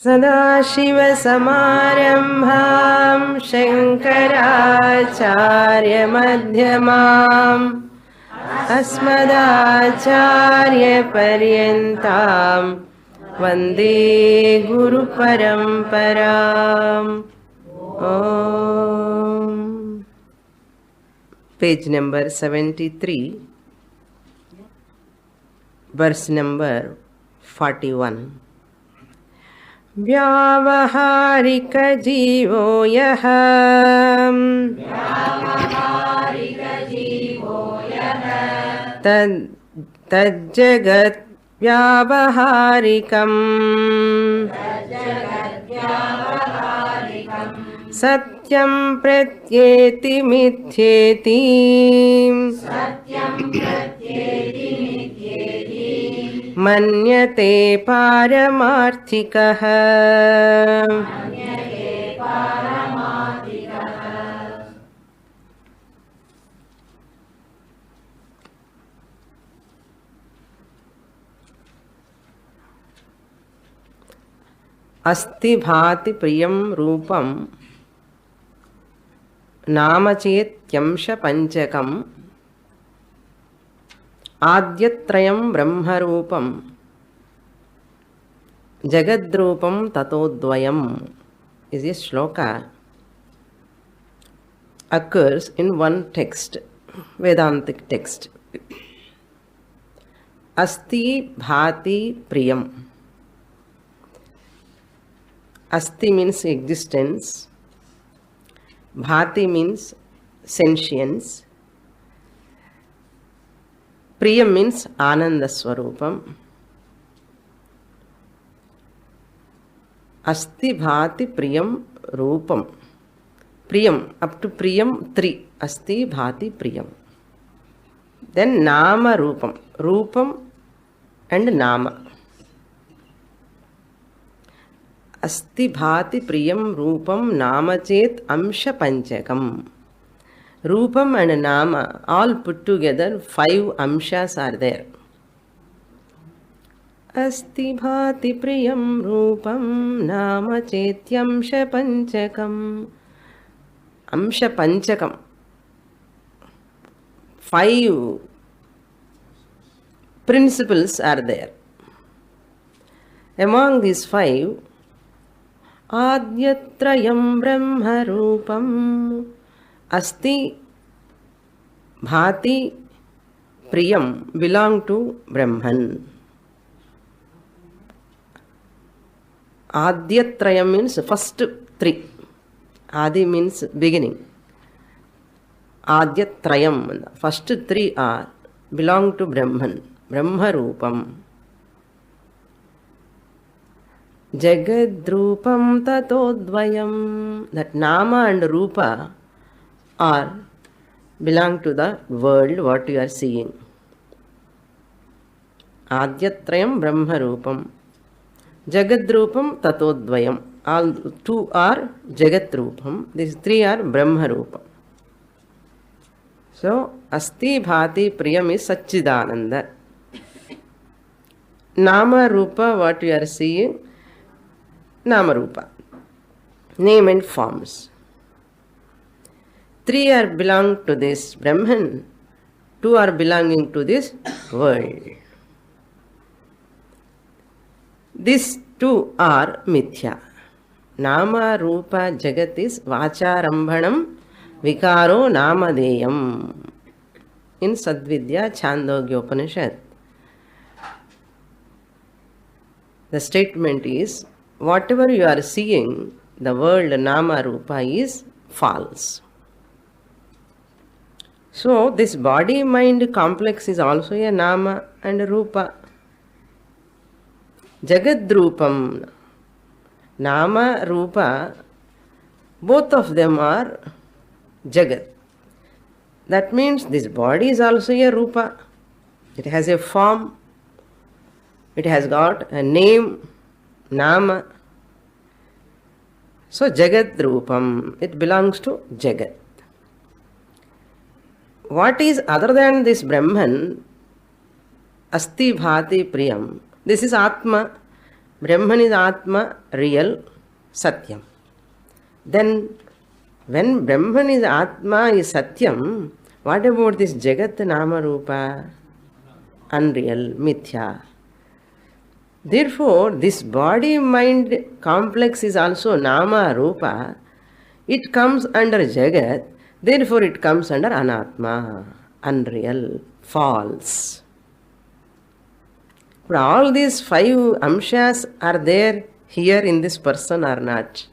सदाशिवसमारम्भां शङ्कराचार्यमध्यमाम् अस्मदाचार्यपर्यन्तां वन्दे गुरुपरम्पराम्. Page number 73, verse number 41. व्यावहारिक जीवो यः तज्जगत् व्यावहारिकम् सत्यं प्रत्येति मिथ्येति मन्यते पारमार्थिकः. अस्ति भाति प्रियं रूपं नामचेत्यंश पंचकम् आद्यत्रयं ब्रह्मरूपं जगद्रूपं ततोद्वयम् is a shloka occurs in one text, Vedantic text. Asti bhati priyam. Asti means existence, bhati means sentience, priyam means ananda swarupam. Asti bhati priyam rupam. Priyam, up to priyam 3. Asti bhati priyam. Then nama rupam. Rupam and nama. Asti bhati priyam rupam nama chet amsha panchakam. Rupam and nama all put together 5 amshas are there. Asti bhati priyam rupam nama chetyamsha panchakam. Amsha panchakam. 5 principles are there. Among these 5, Adyatrayam Brahma Rupam Asti Bhati Priyam belong to Brahman. Adyatrayam means first 3. Adi means beginning. Adyatrayam, first 3 are belong to Brahman. Brahma Rupam. Jagadrupam tatodvayam. That nama and rupa are belong to the world, what you are seeing. Adyatrayam Brahma Rupam. Jagadrupam tatodvayam. All 2 are Jagatrupam. These 3 are Brahma Rupam. So, Asti Bhati Priyam is Satchidananda. Nama Rupa, what you are seeing, Nama Rupa, name and forms. 3 are belong to this Brahman, 2 are belonging to this world. These 2 are Mithya. Nama Rupa Jagat is Vacharambhanam Vikaro Namadeyam. In Sadvidya Chandogya Upanishad, the statement is, whatever you are seeing, the world Nama Rupa is false. So, this body-mind complex is also a Nama and Rupa. Jagadrupam, Nama, Rupa, both of them are Jagat. That means this body is also a Rupa. It has a form. It has got a name, Nama. So, Jagat Rupam, it belongs to Jagat. What is other than this Brahman? Asti Bhati Priyam. This is Atma. Brahman is Atma, real, Satyam. Then when Brahman is Atma, is Satyam, what about this Jagat Nama Rupa? Unreal, Mithya. Therefore, this body-mind complex is also Nama Rupa. It comes under Jagat, therefore it comes under Anatma, unreal, false. But all these 5 amshas are there here in this person or not?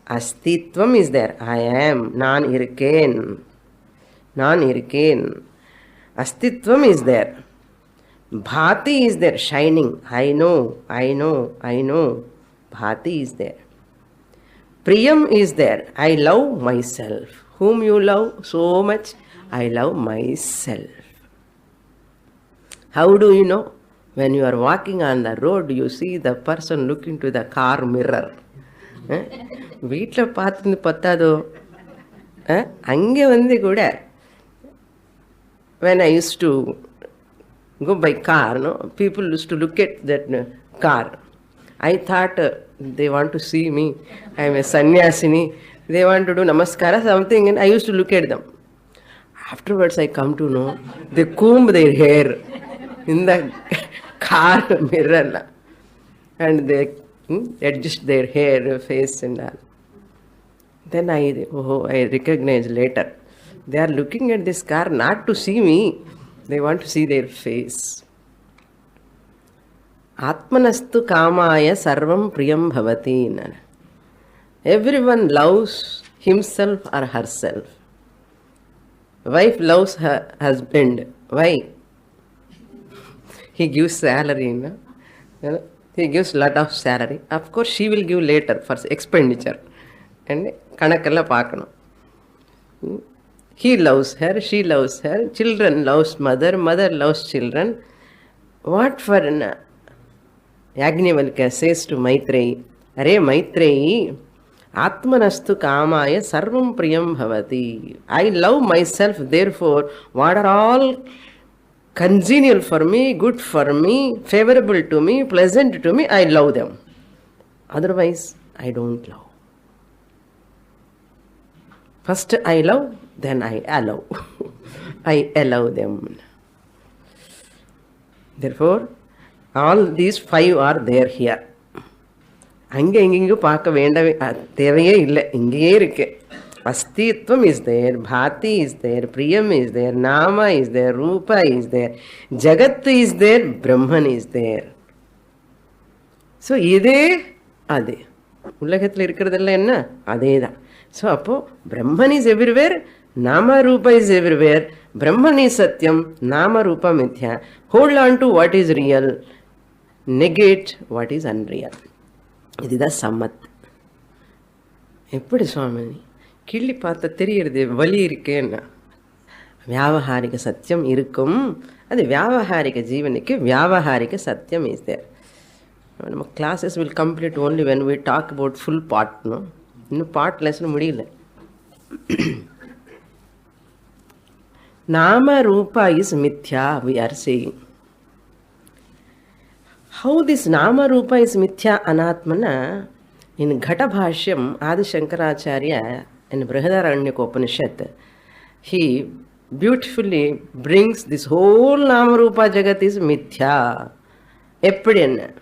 Astitvam is there. I am. Nan irken. Nan irken. Astitvam is there. Bhati is there, shining. I know, I know, I know. Bhati is there. Priyam is there. I love myself. Whom you love so much? I love myself. How do you know? When you are walking on the road, you see the person looking to the car mirror. வீட்டில் பார்த்து பத்தாதோ அங்கே வந்து கூட when I used to go by car, no, people used to look at that car. I thought they want to see me. I am a sannyasini. They want to do namaskara, something, and I used to look at them. Afterwards, I come to know they comb their hair in the car mirror and they adjust their hair, face, and all. Then I recognize later. They are looking at this car not to see me. They want to see their face. Atmanastu kamaya sarvam priyam bhavati. Everyone loves himself or herself. Wife loves her husband. Why? He gives salary. No? He gives lot of salary. Of course, she will give later for expenditure. And kanakalla paakano. He loves her, she loves her, children loves mother, mother loves children. What for Yagnivalkya says to Maitreyi, Are Maitreyi, Atmanastu kamaya sarvam priyam bhavati. I love myself, therefore, what are all congenial for me, good for me, favorable to me, pleasant to me, I love them. Otherwise, I don't love. First I love, then I allow. I allow them. Therefore, all these 5 are there here. அங்கே எங்கெங்கோ பார்க்க வேண்டவே தேவையே இல்லை, இங்கேயே இருக்கு. Astitvam is there, Bhati is there, Priyam is there, Nama is there, Rupa is there, Jagat is there, Brahman is there. So, இதே அதே உலகத்தில் இருக்கிறதெல்லாம் என்ன அதே தான். ஸோ அப்போ Brahman is everywhere, Nama Rupa is everywhere, Brahman is Satyam, Nama Rupa Mithya. Hold on to what is real, negate what is unreal. இதுதான் சம்மத். எப்படி சுவாமினி கிள்ளி பார்த்தா தெரியுறது வலி இருக்கேன்னா? வியாவகாரிக சத்தியம் இருக்கும். அது வியாவகாரிக ஜீவனுக்கு வியாவகாரிக சத்தியம் இஸ் தேர். நம்ம classes will complete only when we talk about full part. இன்னும் பார்ட் லெசன் முடியல. நாம ரூபா இஸ் மித்யா we are saying. How this Nama Rupa is Mithya Anatmana, in Ghata Bhashyam, Adi Shankaracharya, in Brihadaranyaka Upanishad, he beautifully brings this whole Nama Rupa Jagat is Mithya. Eppadin.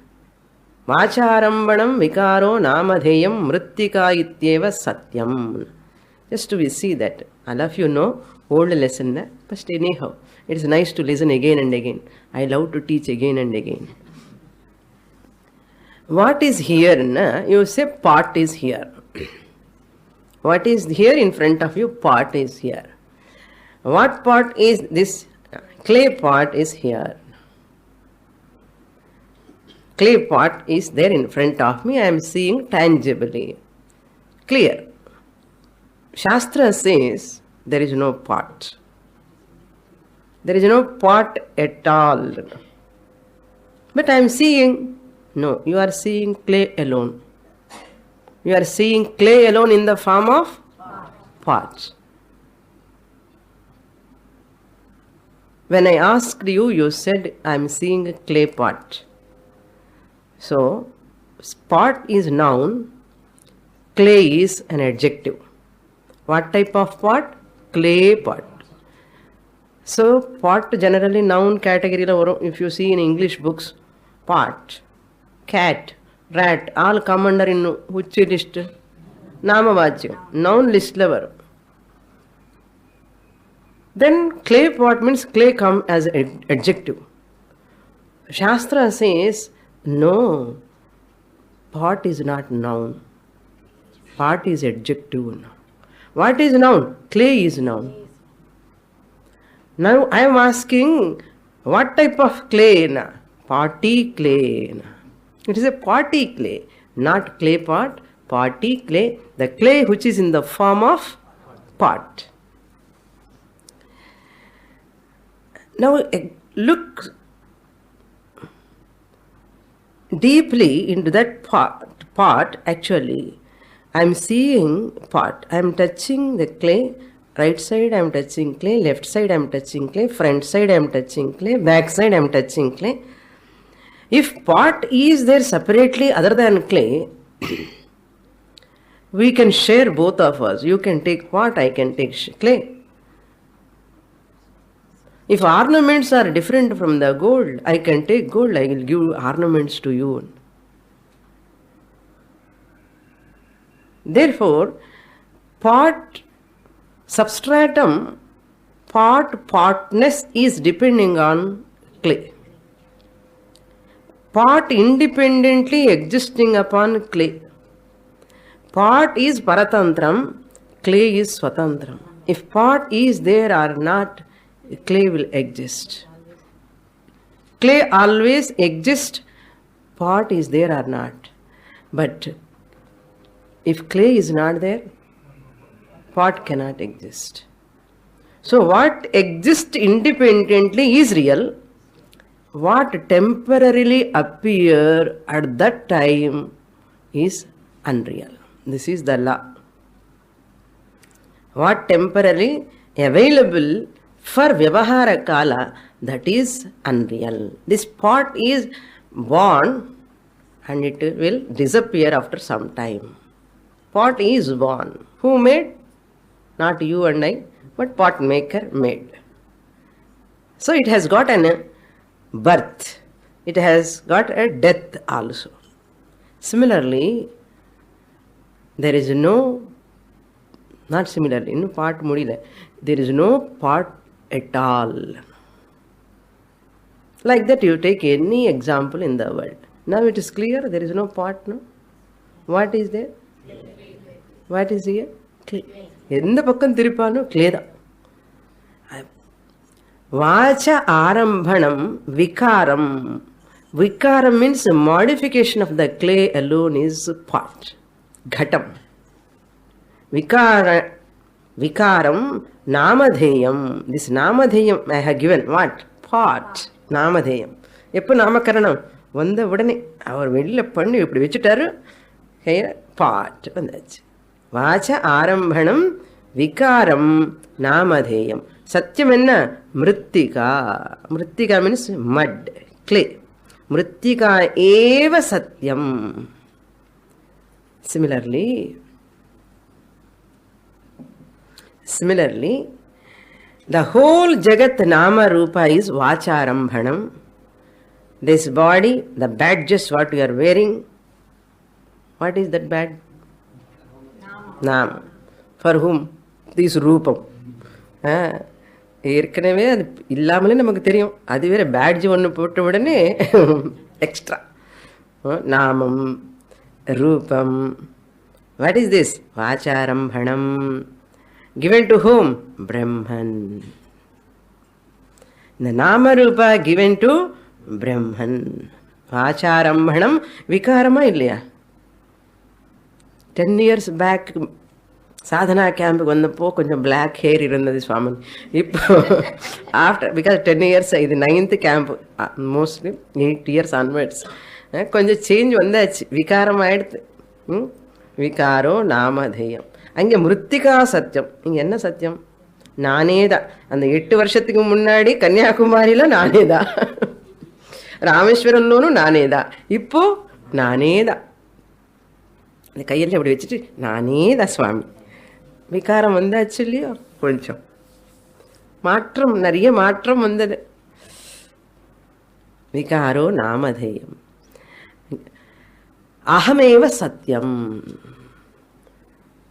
Vacharambanam Vikaro Namadheyam Mrittika Ityeva Satyam. Just to see that. All of you know old lesson, but anyhow, it is nice to listen again and again. I love to teach again and again. What is here? You say pot is here. What is here in front of you? Pot is here. What pot is this? Clay pot is here. Clay pot is there in front of me. I am seeing tangibly. Clear. Shastra says there is no pot. There is no pot at all. But I am seeing. No, you are seeing clay alone. You are seeing clay alone in the form of pot. When I asked you, you said, I am seeing a clay pot. So, pot is noun, clay is an adjective. What type of pot? Clay pot. So, pot generally noun category. If you see in English books, pot, cat, rat, all come under in which list? Namavacham, noun list level. Then clay pot means clay come as adjective. Shastra says, no, pot is not noun. Pot is adjective. What is noun? Clay is noun. Now I am asking, what type of clay? Potty clay. It is a potty clay, not clay pot, potty clay, the clay which is in the form of pot. Now look deeply into that pot. Actually, I am seeing pot. I am touching the clay. Right side I am touching clay, left side I am touching clay, front side I am touching clay, back side I am touching clay. If pot is there separately other than clay, we can share, both of us. You can take pot, I can take clay. If ornaments are different from the gold, I can take gold, I will give ornaments to you. Therefore, pot substratum, potness is depending on clay. Pot independently existing upon clay. Pot is paratantram, clay is swatantram. If pot is there or not, clay will exist. Clay always exists, pot is there or not. But if clay is not there, pot cannot exist. So what exists independently is real. What temporarily appear at that time is unreal. This is the law. What temporarily available for Vyavahara Kala, that is unreal. This pot is born and it will disappear after some time. Pot is born. Who made? Not you and I, but pot maker made. So it has got a birth. It has got a death also. Similarly, there is no, not similarly, in pot mudile, there is no pot at all. Like that you take any example in the world. Now it is clear, there is no pot, no? What is there? What is here? Clay. எந்த பக்கம் திருப்பாலும் clay தான். வாச்ச ஆரம்பணம் விகாரம். Vikaram means modification of the clay alone is pot. Ghatam. Vikaram namadheyam. This namadheyam I have given. What? Pot. Namadheyam. எப்போ நாமகரணம் வந்த உடனே அவர் வெளியில் பண்ணி இப்படி வச்சுட்டாரு, பாட் வந்தாச்சு. வாச்ச ஆரம்பணம் விகாரம் நாமதேயம். சத்தியம் என்ன? மிருத்திகா. மிருத்திகா மீன்ஸ் மட், clay. மிருத்திகா ஏவ சத்தியம். Similarly, the whole Jagat Nama Rupa is Vacharambhanam. This body, the badges what you are wearing, what is that badge? Nama. For whom? This Rupam. ஏற்கனவே அது இல்லாமலே நமக்கு தெரியும். அது வேற பேட்ஜ் ஒன்று போட்ட உடனே எக்ஸ்ட்ரா நாமம் ரூபம். What is this? வாச்சாரம்பணம். given to whom? Brahman. The nama rupa given to Brahman. Vacharambhanam vikarama illaya? 10 years back Sadhana கேம்புக்கு வந்தப்போ கொஞ்சம் பிளாக் ஹேர் இருந்தது சுவாமினி. இப்போ ஆஃப்டர், பிகாஸ் 10 years இது 9th camp, mostly 8 years onwards கொஞ்சம் சேஞ்ச் வந்தாச்சு, விகாரம் ஆயிடுத்து. விகாரோ நாமதேயம். அங்கே மிருத்திகா சத்தியம். இங்கே என்ன சத்தியம்? நானே தான். அந்த 8 வருஷத்துக்கு முன்னாடி கன்னியாகுமரியில் நானே தான், ராமேஸ்வரம்லோனும் நானே தான், இப்போ நானே தான். இந்த கையில் அப்படி வச்சுட்டு நானே தான் சுவாமி. விகாரம் வந்தாச்சு இல்லையோ, கொஞ்சம் மாற்றம், நிறைய மாற்றம் வந்தது. விகாரோ நாமதேயம். அகமேவ சத்யம்.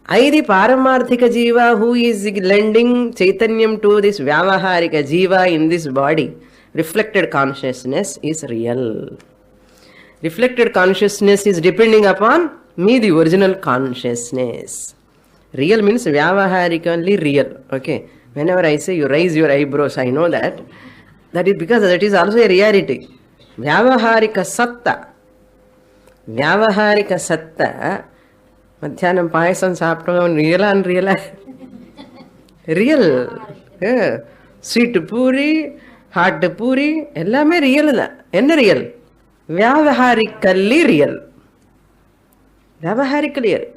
I, the Paramarthika Jiva, who is lending Chaitanyam to this Vyavaharika Jiva in this body, reflected consciousness is real. Reflected consciousness is depending upon me, the original consciousness. Real means Vyavaharically real. Okay. Whenever I say you raise your eyebrows, I know that. That is because that is also a reality. Vyavaharika Satta. Vyavaharika Satta. மத்தியானம் பாயசம் சாப்பிட்டோம். ரியலா அன்ரியலா? Real. Sweet puri, hot puri எல்லாமே real தான். என்ன real? வியாவஹாரிக்கல்லி real. வியாவஹாரிக்கலி ரியல்.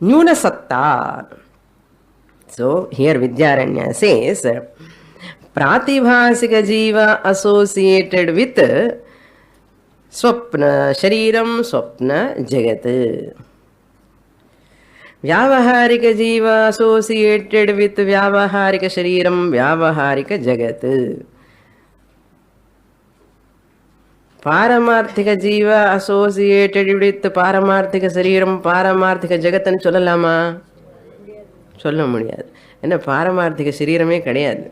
நியூன சத்தா. So here Vidyaranya says, Pratibhasika Jiva associated with Swapna Shariram Swapna Jagat. Vyavaharika Jiva associated with Vyavaharika Shariram Vyavaharika Jagat. Paramarthika Jiva associated with Paramarthika Shariram Paramarthika Jagat and சொல்லலாமா? சொல்ல முடியாது. என்ன பாரமார்த்திக சரீரமே கிடையாது,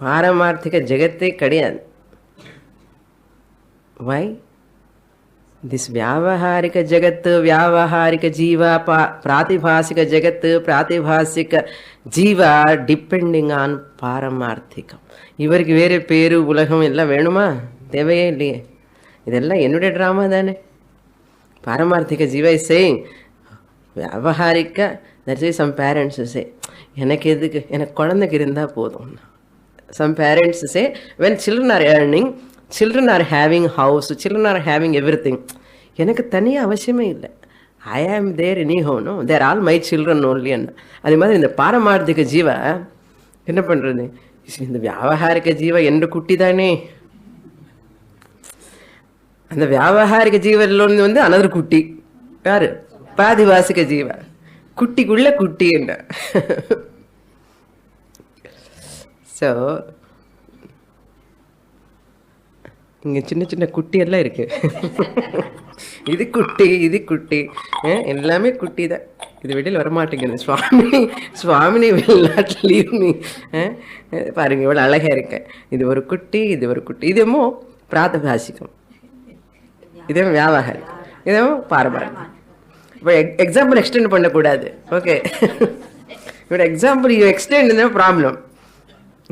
பாரமார்த்திக ஜெகத்தே கிடையாது. Why? This Vyavaharika Jagat, Vyavaharika Jiva, Pratibhasika Jagat, Pratibhasika Jiva depending on Paramarthikam. இவருக்கு வேறு பேரு உலகம் எல்லாம் வேணுமா? தேவையே இல்லையே. இதெல்லாம் என்னுடைய ட்ராமா தானே. பாரமார்த்திக ஜீவா இஸ் சேயிங் வியாவஹாரிக்க. That's why some parents say, எனக்கு எதுக்கு, எனக்கு குழந்தைக்கு இருந்தால் போதும். Some parents say, when children are earning, children are having house, children are having everything. எனக்கு தனியாக அவசியமே இல்லை. I am there anyhow, no? They are all my children only. அதே மாதிரி இந்த பாரமார்த்திக ஜீவா என்ன பண்ணுறது? இந்த வியாவஹாரிக ஜீவா என்ற குட்டி தானே. அந்த வியாவஹாரிக ஜீவனில் வந்து அனதர் குட்டி யாரு? பிராதிபாசிக ஜீவா. குட்டிக்குள்ள குட்டி என்ன. ஸோ இங்கே சின்ன சின்ன குட்டியெல்லாம் இருக்கு. இது குட்டி, இது குட்டி, எல்லாமே குட்டி தான். இது வெளியில் வரமாட்டேங்குது. சுவாமினி will not leave me. பாருங்க இவ்வளோ அழகாக இருக்கேன். இது ஒரு குட்டி, இது ஒரு குட்டி. இதுமோ பிராதிபாசிகம், இதே வியாவஹாரிகம், இதே பாரமார்த்திகம். இப்போ எக்ஸாம்பிள் எக்ஸ்டெண்ட் பண்ணக்கூடாது. ஓகே, இப்போ எக்ஸாம்பிள் யூ எக்ஸ்டெண்ட் தான் ப்ராப்ளம்.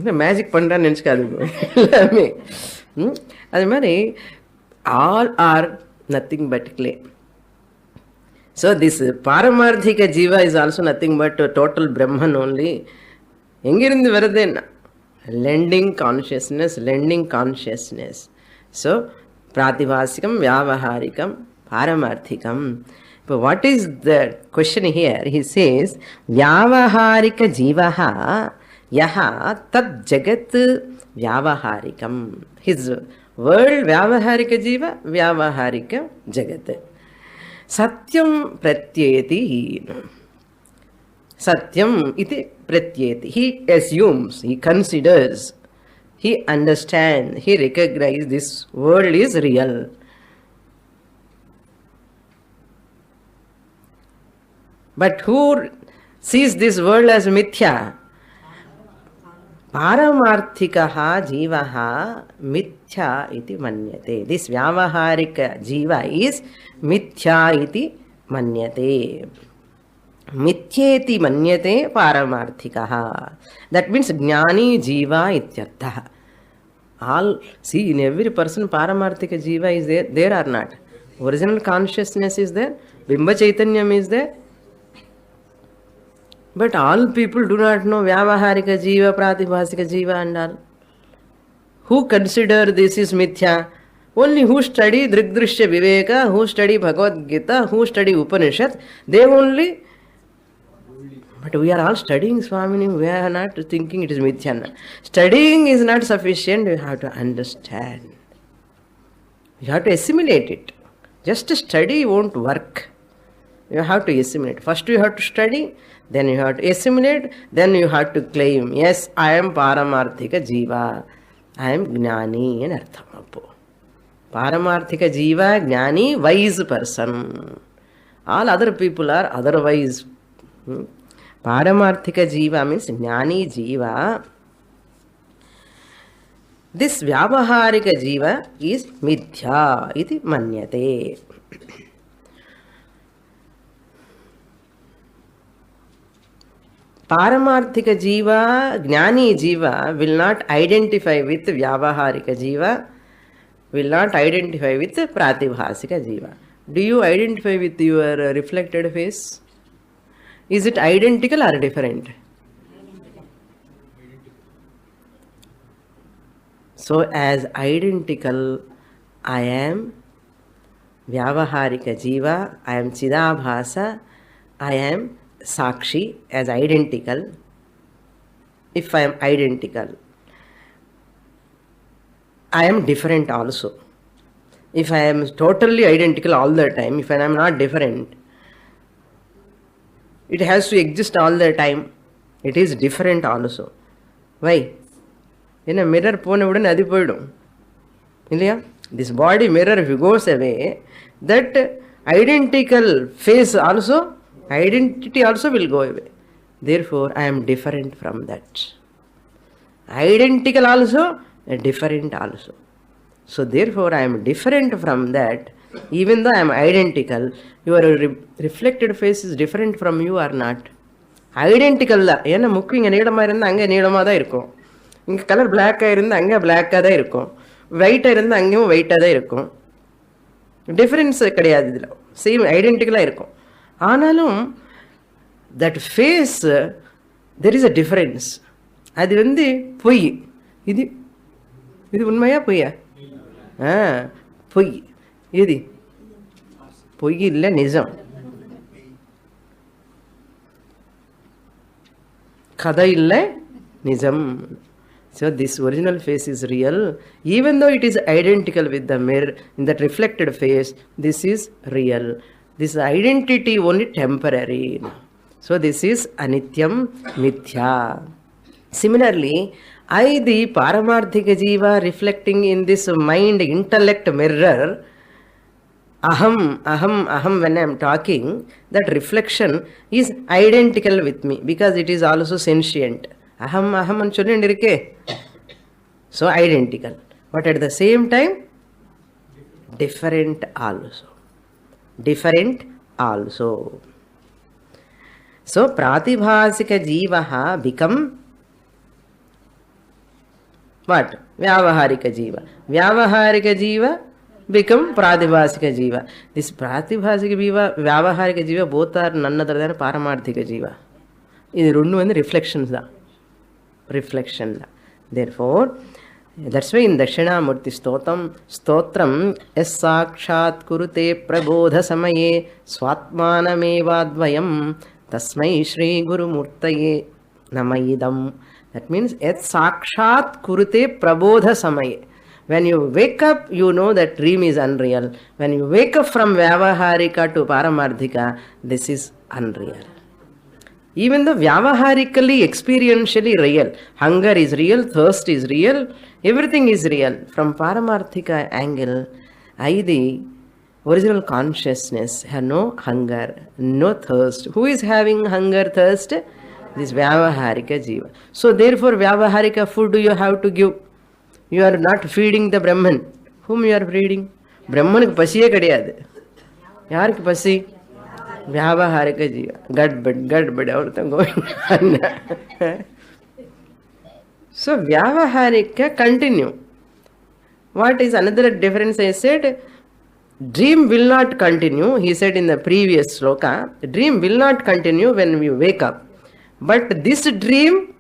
இந்த மேஜிக் பண்ணுறான்னு நினச்சிக்காதுங்க எல்லாமே. அது மாதிரி all are nothing but clay. So this பாரமார்த்திக ஜீவா is also nothing but total Brahman only. எங்கிருந்து வருது என்ன? Lending consciousness, lending consciousness. So பிராதிபாசிகம், வியாவஹாரிகம், பாரமார்த்திகம். இப்போ what is the question here? He says வியாவஹாரிக ஜீவஹா யஹா தத் ஜகத் வியாவஹாரிகம். ஹிஸ் வேர்ல்ட் வியாவஹாரிக ஜீவ, வியாவஹாரிக ஜகத். சத்யம் பிரத்யேதி. சத்யம் இது பிரத்யேதி. He assumes, he considers, he understands, he recognizes this world is real. But who sees this world as mithya? Paramarthikaha jivaha mithya iti manyate. This vyavaharika jiva is mithya iti manyate. Mithyeti manyate paramarthikaha. That means jnani jiva ityartha. All, see, in every person paramarthika jiva is there or not? Original consciousness is there, Bimba Chaitanyam is there. But all people do not know Vyavaharika Jiva, Pratibhasika Jiva and all. Who consider this is mithya? Only who study Drishya Viveka, who study Bhagavad Gita, who study Upanishad, they only. But we are all studying Swamini, we are not thinking it is mithya. Studying is not sufficient, you have to understand. You have to assimilate it. Just study won't work. You have to assimilate. First you have to study, then you have to assimilate, then you have to claim, yes, I am Paramarthika Jiva. I am Gnani and Arthamapo. Paramarthika Jiva, Gnani, wise person. All other people are otherwise. Paramarthika Jiva means Gnani Jiva. This Vyavaharika Jiva is Mithya iti manyate. Paramarthika Jiva, Gnani Jiva will not identify with Vyavaharika Jiva, will not identify with Pratibhasika Jiva. Do you identify with your reflected face? Is it identical or different? So as identical, I am Vyavaharika Jiva, I am Chidabhasa, I am Sakshi as identical. If I am identical, I am different also. If I am totally identical all the time, if I am not different, it has to exist all the time. It is different also. Why? In a mirror, this body mirror, if it goes away, that identical face also, identity also will go away. Therefore, I am different from that. Identical also, different also. So therefore, I am different from that. Even though I am identical, your reflected face is different from you or not. Identical da. Yena mukku inga needama irundha anga needama da irukum. Inga color black ah irundha anga black ah da irukum. White ah irundha angum white ah da irukum. Difference kediyadhu idhila. Same identical ah irukum. Aanalum that face there is a difference. Adu vandu poi. Idu unmaya poya? Poi. Idi poi illa nijam. Kada illa nijam. So this original face is real. Even though it is identical with the mirror, in that reflected face, this is real. This identity only temporary. So this is anityam mithya. Similarly, I, the Paramarthika Jiva, reflecting in this mind intellect mirror, aham, when I am talking, that reflection is identical with me because it is also sentient. Aham and chollendirike. So identical. But at the same time, different also. Different also. So Pratibhasika Jivaha become what? Vyavaharika Jiva. Vyavaharika Jiva become Pratibhasika Jiva. This Pratibhasika Jiva, Vyavaharika Jiva, both are none other than Paramarthika Jiva. This is reflections. Reflection. Therefore, that's why in Dakshinamurti Stotram es sakshat kurute prabodha samaye swatmanamevadvayam tasmai Shri Guru Murtaye namayidam. That means et sakshat kurute prabodha samaye. When you wake up, you know that dream is unreal. When you wake up from Vyavaharika to Paramarthika, this is unreal. Even though Vyavaharically, experientially real, hunger is real, thirst is real, everything is real. From Paramarthika angle, I, the original consciousness, have no hunger, no thirst. Who is having hunger, thirst? This Vyavaharika Jiva. So therefore, Vyavaharika food you have to give. You are not feeding the Brahman. Whom you are feeding? Brahman pasiye kadiyadu. Yarku pasi? Vyavaharika Jiva. Gadbad, everything going on. So Vyavaharika continue. What is another difference I said? Dream will not continue. He said in the previous sloka, dream will not continue when we wake up. But this dream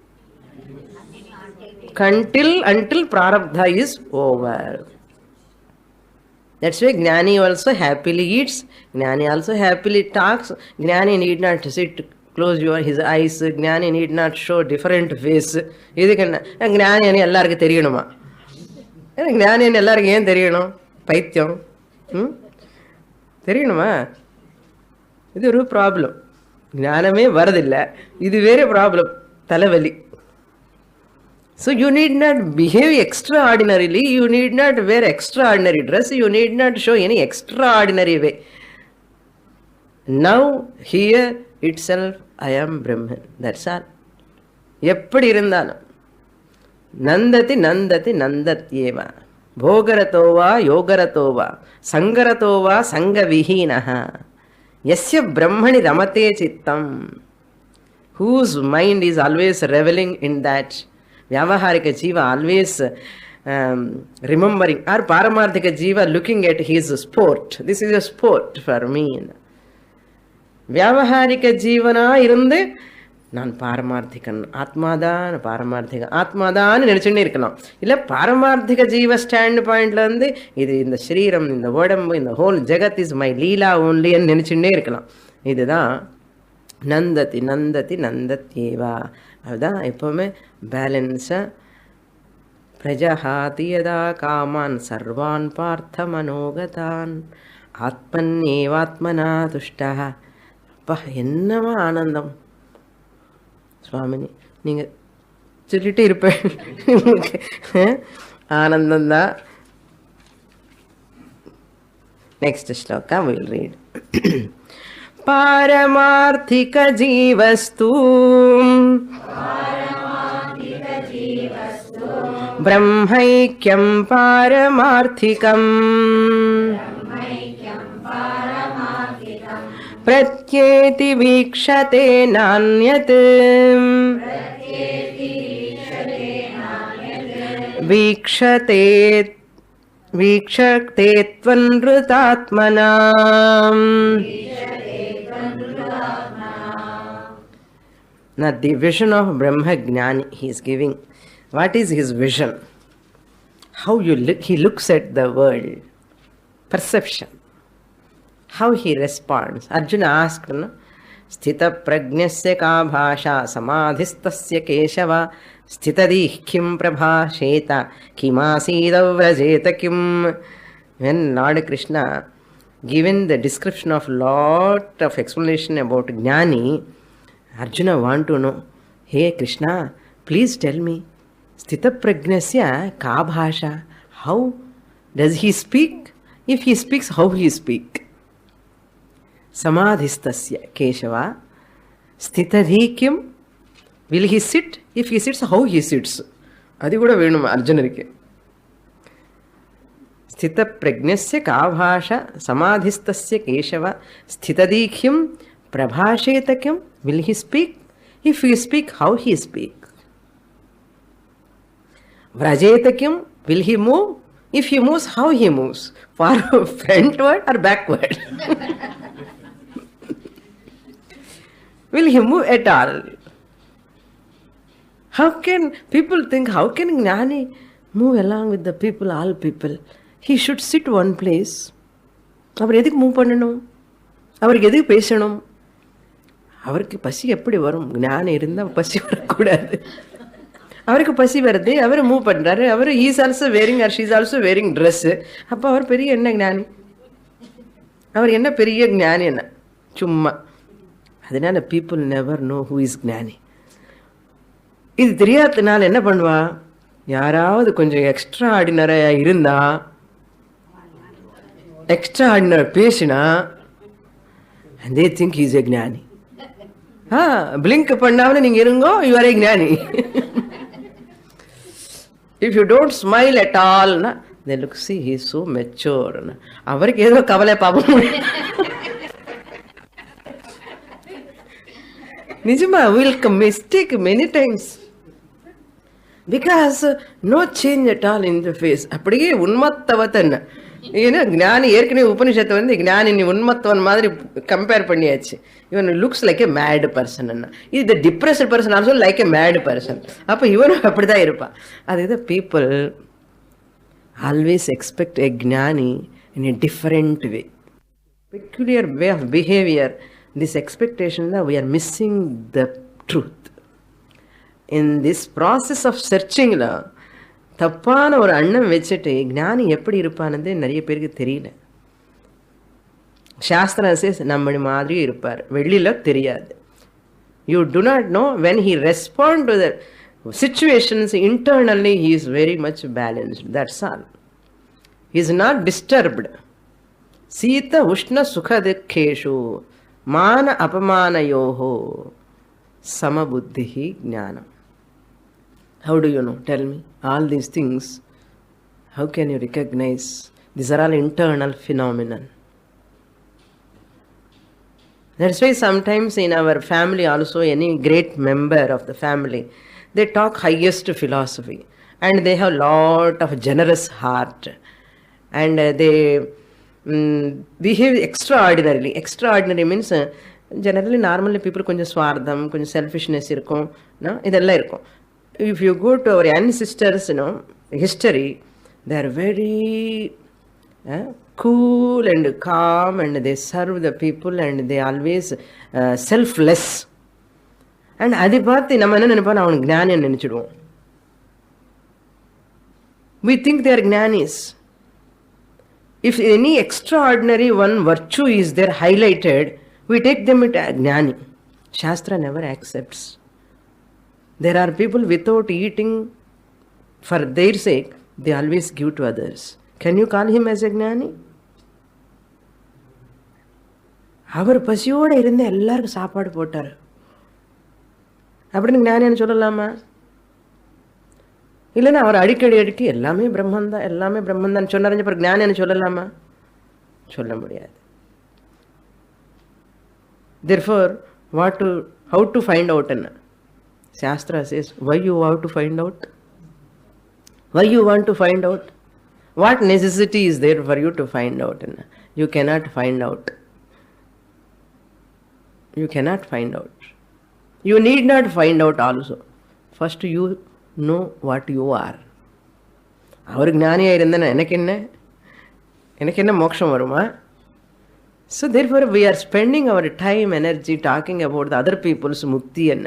until prarabdha is over. That's why Gnani also happily eats, Gnani also happily talks. Gnani need not sit, close his eyes, Gnani need not show different face. Gnani ani ellarku theriyanuma. Gnani ani ellarku yen theriyano? Paityam. தெரியணுமா? இது ஒரு problem. ஞானமே வரதில்லை, இது வேற problem, தலைவலி. So you need not behave extraordinarily, you need not wear extraordinary dress, you need not show any extraordinary way. Now here itself I am Brahman, that's all. எப்படி இருந்தாலும் நந்ததி நந்ததி நந்தத்யேவா போகரதோவா யோகரதோவா சங்கரதோவா சங்க விஹீனஹ யஸ்ய பிரம்மணி ரமதே சித்தம், whose mind is always reveling in that. Vyavaharika jiva always remembering, or paramarthika jiva looking at his sport. This is a sport for me. Vyavaharika jivana irunde நான் பாரமார்த்திகன், ஆத்மாதான் பாரமார்த்திகன், ஆத்மாதான் நினைச்சுன்னே இருக்கலாம். இல்லை பாரமார்த்திக ஜீவ ஸ்டாண்ட் பாயிண்ட்ல இருந்து இது இந்த சரீரம், இந்த உடம்பு, இந்த ஹோல் ஜெகத் இஸ் மை லீலா ஓன்லின்னு நினைச்சுன்னே இருக்கலாம். இதுதான் நந்ததி நந்ததி நந்தத்யேவா. அதுதான் எப்போவுமே பேலன்ஸாக பிரஜஹாதி யதா காமான் சர்வான் பார்த்த மனோகதான் ஆத்மன்னேவாத்மனா துஷ்டா. அப்பா என்னமா ஆனந்தம் சுவாமினி, நீங்கள் சொல்லிட்டே இருப்பேன், ஆனந்தந்தான். Next shloka will read. पारमार्थिक जीवस्तु ब्रह्मैक्यं पारमार्थिकम् प्रत्येति वीक्षते नान्यत् वीक्षते वीक्षते त्वनृतात्मनाम्. Now the vision of Brahma Jnani he is giving. What is his vision? How he looks at the world. Perception. How he responds. Arjuna asked, no? Sthita prajnasya ka bhasha samadhistasya keshava sthitadih kim prabhasheta kimasida vrajeta kim. When Lord Krishna given the description of lot of explanation about Jnani, Arjuna want to know, hey Krishna, please tell me, Sthita Pragnasya ka bhasha, how does he speak? If he speaks, how he speak? Samadhistasya Keshava, Sthitadhikyam, will he sit? If he sits, how he sits? Adi kuda venum Arjunarike. Sthita Pragnasya ka bhasha, Samadhistasya Keshava, Sthitadhikyam, Prabhashetakyam, will he speak? If he speak, how he speak? Vrajetakyam, will he move? If he moves, how he moves? Frontward or backward? Will he move at all? How can people think, how can Jnani move along with the people, all people? He should sit one place. அவர் எதுக்கு move பண்ணணும்? அவருக்கு எதுக்கு பேசணும்? அவருக்கு பசி எப்படி வரும்? ஞானம் இருந்தால் பசி வரக்கூடாது. அவருக்கு பசி வருது, அவர் மூவ் பண்ணுறாரு, அவர் is also wearing or she's also wearing dress. அப்போ அவர் பெரிய என்ன ஞானி? அவர் என்ன பெரிய ஞானி என்ன? சும்மா. அதனால people never know who is ஞானி. இது தெரியாததுனால என்ன பண்ணுவா? யாராவது கொஞ்சம் எக்ஸ்ட்ரா ஆர்டினரியாக இருந்தா, எக்ஸ்ட்ரா ஆர்டினரி பேசினா, and they think he is a ஞானி. blink பண்ணாமலே நீங்க இருங்கோ, you are a ஞானி. If you don't smile at all, they look, see, he is so mature. அவருக்கு ஏதோ கவலை பாப்போம். நிஜமா, we'll mistake many times because no change at all in the face. அப்படியே உன்மத்தவத்தன். ஏன்னா ஞானி ஏற்கனவே உபனிஷத்தை வந்து ஞானி நீ உன்மத்தவன் மாதிரி கம்பேர் பண்ணியாச்சு. இவன் looks like a mad person. இது depressed person also like a mad person. அப்போ இவனும் அப்படிதான் இருப்பான். அது இது பீப்புள் ஆல்வேஸ் எக்ஸ்பெக்ட் எ ஞானி in a different way, peculiar way of behaviour. This expectation தான் we are missing the truth. In this process of searching-ல தப்பான ஒரு எண்ணம் வச்சுட்டு ஞானி எப்படி இருப்பானது நிறைய பேருக்கு தெரியல. Shastra says, nammadi madri irupar. Vellila theriyadu. You do not know when he responds to the situations internally, he is very much balanced. That's all. He is not disturbed. Sita Ushna Sukha Dukkeshu Mana Apamanayoho Samabuddhihi Jnana. How do you know? Tell me. All these things, how can you recognize? These are all internal phenomena. That's why sometimes in our family also, any great member of the family, they talk highest philosophy and they have lot of generous heart and they behave extraordinarily. Extraordinary means generally normally people konjam swartham, konjam selfishness irukum, no, idella irukum. If you go to our ancestors, history, they are very cool and calm and they serve the people and they always selfless. And adi paathu nama enna nenapom avanu gnani nenichiduvom. We think they are gnanis. If any extraordinary one virtue is there highlighted, we take them as gnani. Shastra never accepts. There are people without eating for their sake, they always give to others. Can you call him as a gnani? அவர் பசியோடு இருந்து எல்லாருக்கும் சாப்பாடு போட்டார் அப்படின்னு ஞானின்னு சொல்லலாமா? இல்லைன்னா அவர் அடிக்கடி எல்லாமே பிரம்மந்தான் எல்லாமே பிரம்மந்தான் சொன்னார் பிறகு ஞானின்னு சொல்லலாமா? சொல்ல முடியாது. Therefore, how to find out? Shastra says, why you have to find out? Why you want to find out? What necessity is there for you to find out? You cannot find out. You cannot find out. You need not find out also. First you know what you are. அவர் ஞானியா இருந்தேன்னா எனக்கு என்ன மோட்சம் வருமா? So therefore we are spending our time, energy talking about the other people's mukti and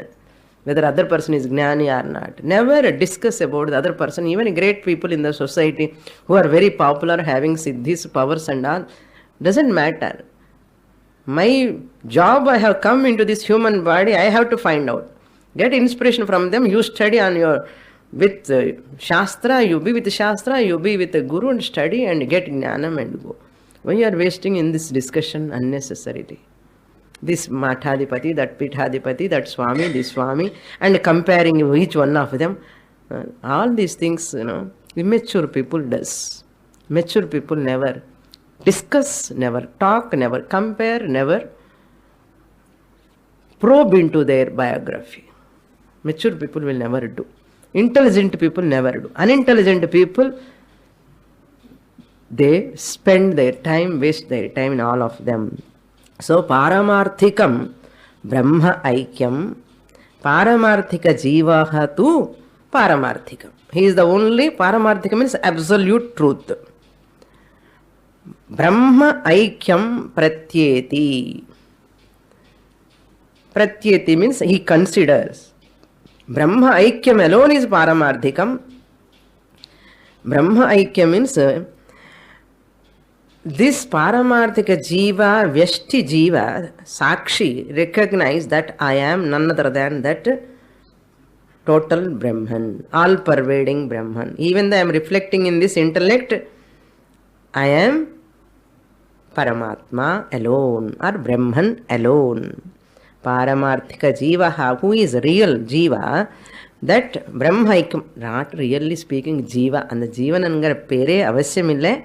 whether other person is gnani or not. Never discuss about the other person. Even great people in the society who are very popular, having siddhis, powers and all, doesn't matter. My job, I have come into this human body, I have to find out. Get inspiration from them. You study on your with Shastra, you be with Shastra, you be with the Guru and study and get Jnanam and go. Why you are wasting in this discussion unnecessarily? This Mathadipati, that Pithadipati, that Swami, this Swami, and comparing each one of them. All these things, immature people does. Mature people never discuss, never talk, never compare, never probe into their biography. Mature people will never do. Intelligent people never do. Unintelligent people, they spend their time, waste their time in all of them. So, Paramarthikam Brahma Aikyam Paramarthika Jivaha tu Paramarthikam. He is the only Paramarthikam means absolute truth. Brahma Aikyam Pratyeti. Pratyeti means he considers. Brahma Aikyam alone is Paramarthikam. Brahma Aikyam means this Paramarthika Jiva, Vyashti Jiva, Sakshi, recognize that I am none other than that total Brahman, all pervading Brahman. Even though I am reflecting in this intellect, I am Paramatma alone or Brahman alone. Paramarthika Jiva, who is real Jiva, that Brahmaikum, not really speaking Jiva, and the Jivan anga pere avasyamille,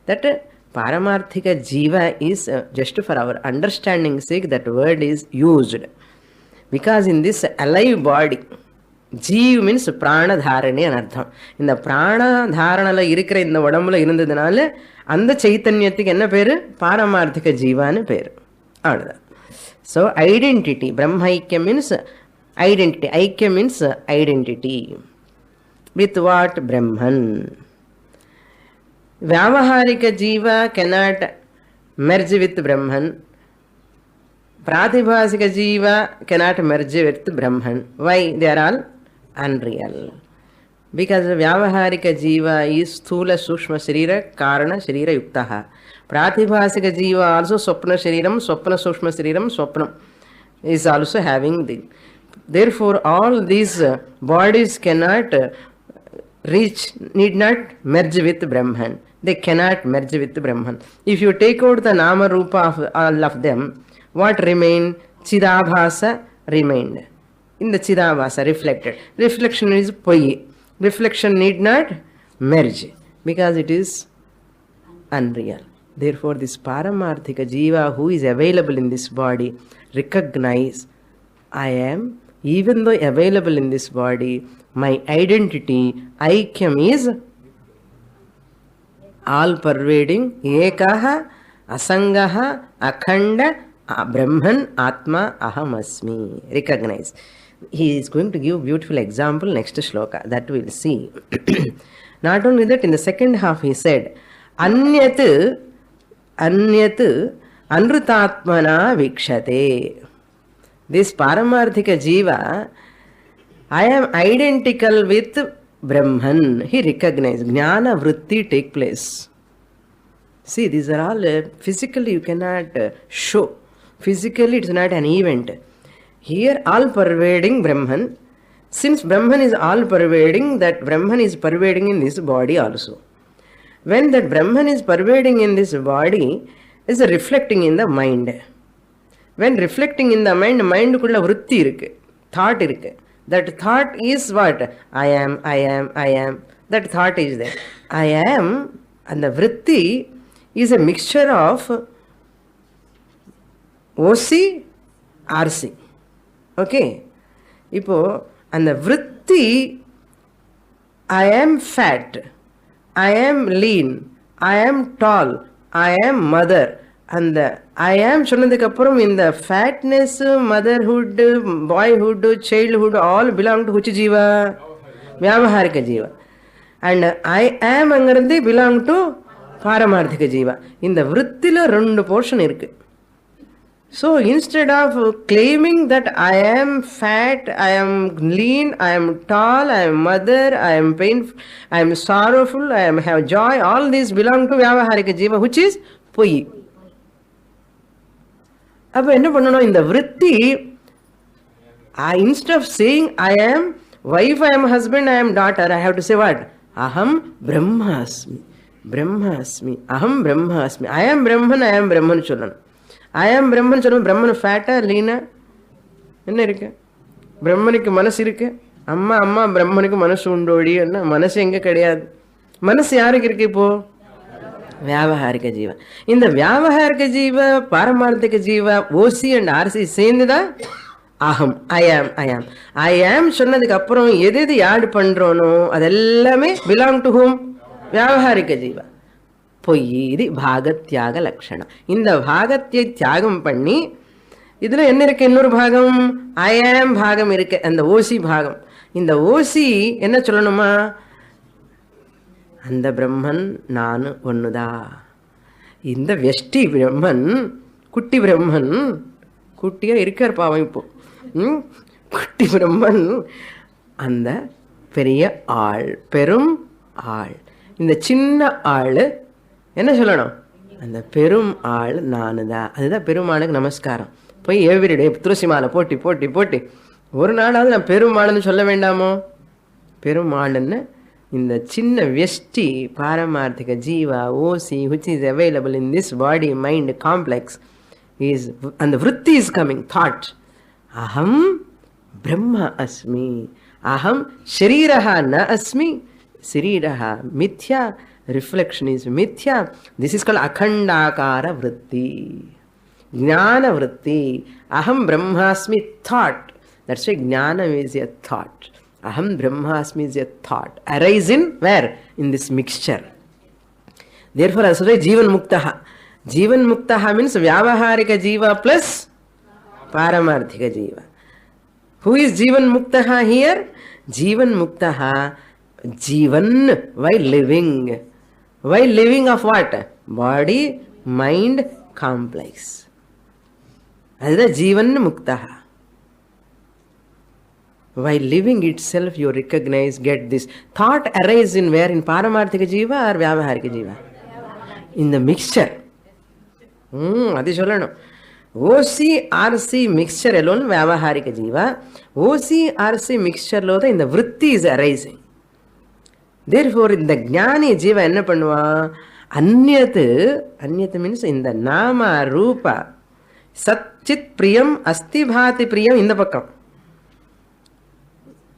that Paramarthika Jiva is just for our understanding sake that word is used. Because in this alive body, Jeev means prana dharane anartham. In the prana dharanala irukra in the vadamula irundadanaala அந்த சைத்தன்யத்துக்கு என்ன பேரு? பாரமார்த்திக ஜீவான்னு பேரு. அவ்வளவுதான். So identity, Brahmaikya means identity. Aikya means identity. With what? Brahman. Vyavaharika Jiva cannot merge with Brahman. Pratibhasika Jiva cannot merge with Brahman. Why? They are all unreal. Because Vyavaharika Jiva is Sthula Sushma Sharira Karana Sharira Yuktaha. Pratibhasika Jiva also Swapna Shariram, Swapna Sushma Shariram, Swapna is also having the. Therefore, all these bodies cannot need not merge with Brahman. They cannot merge with Brahman. If you take out the Nama Rupa of all of them, what remain? Chidabhasa remained. In the Chidabhasa, reflected. Reflection is Poi. Reflection need not merge because it is unreal. Therefore, this Paramarthika Jiva who is available in this body, recognize I am, even though available in this body, my identity, Aikyam is all-pervading, Ekaha, Asangaha, Akhanda, Brahman, Atma, Aham Asmi. Recognize. He is going to give beautiful example next shloka that we will see. Not only that, in the second half he said, Anyat Anrutatmana Vikshate. This Paramarthika Jiva, I am identical with Brahman. He recognized. Jnana Vritti take place. See, these are all physically you cannot show. Physically it is not an event. Here, all-pervading Brahman. Since Brahman is all-pervading, that Brahman is pervading in this body also. When that Brahman is pervading in this body, is reflecting in the mind. When reflecting in the mind, mind-kulla vritti irukku, thought irukku. That thought is what? I am, I am, I am. That thought is there. I am, and the vritti is a mixture of OC, RC. Okay? Ipo, and the vritti, I am fat, I am lean, I am tall, I am mother. And the I am சொன்னதுக்கப்புறம் in the fatness, motherhood, boyhood, childhood all belong to which jiva? Vyavaharika jiva. And I am angiradhu belong to Paramarthika jiva. In the vrittila rendu portion irukku. So instead of claiming that I am fat, I am lean, I am tall, I am mother, I am painful, I am sorrowful, I am have joy, all these belong to Vyavaharika jiva, which is Poi. அப்போ என்ன பண்ணணும்? இந்த விருத்தி, instead of saying I am wife, I am husband, I am daughter, I have to say what? Aham Brahmasmi. Brahmasmi. Aham Brahmasmi. I am Brahman, I am Brahman சொல்லணும். I am Brahman சொல்லணும். Brahman ஃபேட்டா Leena என்ன இருக்கு? பிரம்மனுக்கு மனசு இருக்கு. அம்மா அம்மா பிரம்மனுக்கு மனசு உண்டோடி என்ன? மனசு எங்க கிடையாது. மனசு யாருக்கு இருக்கு இப்போ? Vyavaharika Jiva. In the Vyavaharika Jiva, Paramarthika Jiva, OC and RC சேர்ந்துதான் Aham, I am, I am. I am சொன்னதுக்கு அப்புறம் எது எது ஆட் பண்றோனோ அதெல்லாமே belong to whom? Vyavaharika Jiva. பொய், இது பாகத்யாக லட்சணம். இந்த பாகத்தை தியாகம் பண்ணி இதுல என்ன இருக்கு? இன்னொரு பாகம் I am பாகம் இருக்கு, அந்த ஓசி பாகம். இந்த ஓசி என்ன சொல்லணுமா? அந்த பிரம்மன் நான் ஒண்ணுதா. இந்த வெஷ்டி பிரம்மன், குட்டி பிரம்மன், குட்டியா இருக்கார் பாவம் இப்போ, குட்டி பிரம்மன் அந்த பெரிய ஆள், பெரும் ஆள். இந்த சின்ன ஆள் என்ன சொல்லணும்? அந்த பெரும் ஆள் நானுதான். அதுதான் பெருமாளுக்கு நமஸ்காரம். போய் எவ்ரிடே துளசி மாலை போட்டி போட்டி போட்டி ஒரு நாளாவது நான் பெருமாள்னு சொல்ல வேண்டாமோ? பெருமாள்னு இந்த சின்ன வெஷ்டி பாரமார்த்திக ஜீவா ஓசி which is available in this body mind complex is, and the vritti is coming, thought. Aham Brahma asmi. Aham Shariraha na asmi. Shariraha mithya. Reflection is mithya. This is called Akhandakara vritti. Jnana vritti. Aham Brahmasmi thought. That's why Jnana is a thought. Aham Brahmasmi is a thought. Arise in where? In this mixture. Therefore, as well Jivan Muktaha. Jivan Muktaha means Vyavaharika Jiva plus Paramarthika Jiva. Who is Jivan Muktaha here? Jivan Muktaha, Jivan, while living. While living of what? Body, mind, complex. That is the Jivan Muktaha. While living itself, you recognize, get this. Thought arises in where? In Paramarthika Jiva or Vyavaharika Jiva? In the mixture. Adi sollano. OC-RC mixture alone Vyavaharika Jiva. OC-RC mixture lo in the vritti is arising. Therefore, in the Jnani Jiva enna pannuva? Anyat means in the Nama, Rupa, Satchit Priyam, Asti Bhati Priyam in the Pakam.